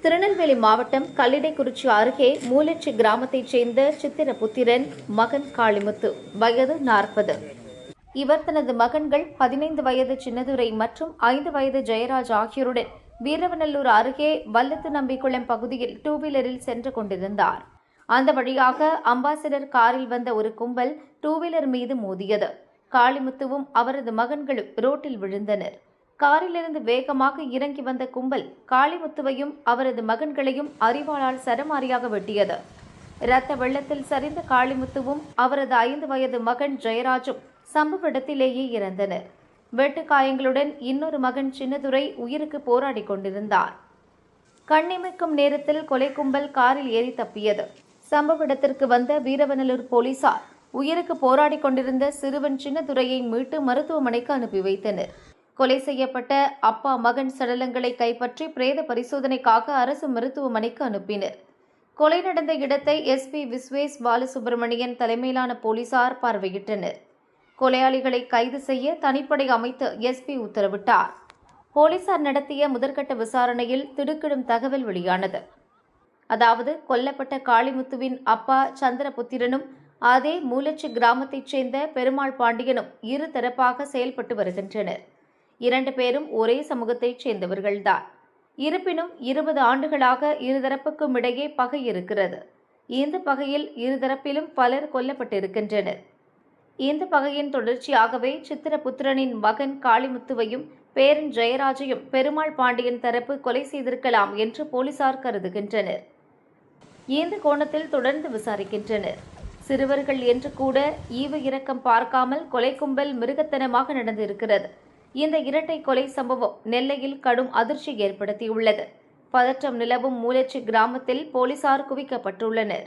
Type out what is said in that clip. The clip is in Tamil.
திருநெல்வேலி மாவட்டம் கல்லிடைக்குறிச்சி அருகே மூலச்சி கிராமத்தைச் சேர்ந்த சித்திரபுத்திரன் மகன் காளிமுத்து, வயது 40. இவர் தனது மகன்கள் 15 வயது சின்னதுரை மற்றும் 5 வயது ஜெயராஜ் ஆகியோருடன் வீரவநல்லூர் அருகே வல்லத்து நம்பிக்குளம் பகுதியில் 2 வீலரில் சென்று கொண்டிருந்தார். அந்த வழியாக அம்பாசிடர் காரில் வந்த ஒரு கும்பல் 2 வீலர் மீது மோதியது. காளிமுத்துவும் அவரது மகன்களும் ரோட்டில் விழுந்தனர். காரிலிருந்து வேகமாக இறங்கி வந்த கும்பல் காளிமுத்துவையும் அவரது மகன்களையும் அரிவாளால் சரமாரியாக வெட்டியது. இரத்த வெள்ளத்தில் சரிந்த காளிமுத்துவும் அவரது 5 வயது மகன் ஜெயராஜும் சம்பவ இடத்திலேயே இறந்தனர். வெட்டுக்காயங்களுடன் இன்னொரு மகன் சின்னதுரை உயிருக்கு போராடி கொண்டிருந்தார். கண்ணிமைக்கும் நேரத்தில் கொலை கும்பல் காரில் ஏறி தப்பியது. சம்பவ இடத்திற்கு வந்த வீரவநல்லூர் போலீசார் உயிருக்கு போராடி கொண்டிருந்த சிறுவன் சின்னதுரையை மீட்டு மருத்துவமனைக்கு அனுப்பி வைத்தனர். கொலை செய்யப்பட்ட அப்பா மகன் சடலங்களை கைப்பற்றி பிரேத பரிசோதனைக்காக அரசு மருத்துவமனைக்கு அனுப்பினர். கொலை நடந்த இடத்தை SP விஸ்வேஸ் பாலசுப்ரமணியன் தலைமையிலான போலீசார் பார்வையிட்டனர். கொலையாளிகளை கைது செய்ய தனிப்படை அமைத்து SP உத்தரவிட்டார். போலீசார் நடத்திய முதற்கட்ட விசாரணையில் திடுக்கிடும் தகவல் வெளியானது. அதாவது கொல்லப்பட்ட காளிமுத்துவின் அப்பா சந்திரபுத்திரனும் அதே மூலச்சி கிராமத்தைச் சேர்ந்த பெருமாள் பாண்டியனும் இரு தரப்பாக செயல்பட்டு வருகின்றனர். 2 பேரும் ஒரே சமூகத்தைச் சேர்ந்தவர்கள்தான். இருப்பினும் 20 ஆண்டுகளாக இருதரப்புக்கும் இடையே பகை இருக்கிறது. இந்த பகையில் இருதரப்பிலும் பலர் கொல்லப்பட்டிருக்கின்றனர். இந்த பகையின் தொடர்ச்சியாகவே சித்திரபுத்திரனின் மகன் காளிமுத்துவையும் பேரன் ஜெயராஜையும் பெருமாள் பாண்டியன் தரப்பு கொலை செய்திருக்கலாம் என்று போலீசார் கருதுகின்றனர். இந்த கோணத்தில் தொடர்ந்து விசாரிக்கின்றனர். சிறுவர்கள் என்று கூட ஈவு இரக்கம் பார்க்காமல் கொலை கும்பல் மிருகத்தனமாக நடந்திருக்கிறது. இந்த இரட்டை கொலை சம்பவம் நெல்லையில் கடும் அதிர்ச்சி ஏற்படுத்தியுள்ளது. பதற்றம் நிலவும் மூலச்சி கிராமத்தில் போலீசார் குவிக்கப்பட்டுள்ளனர்.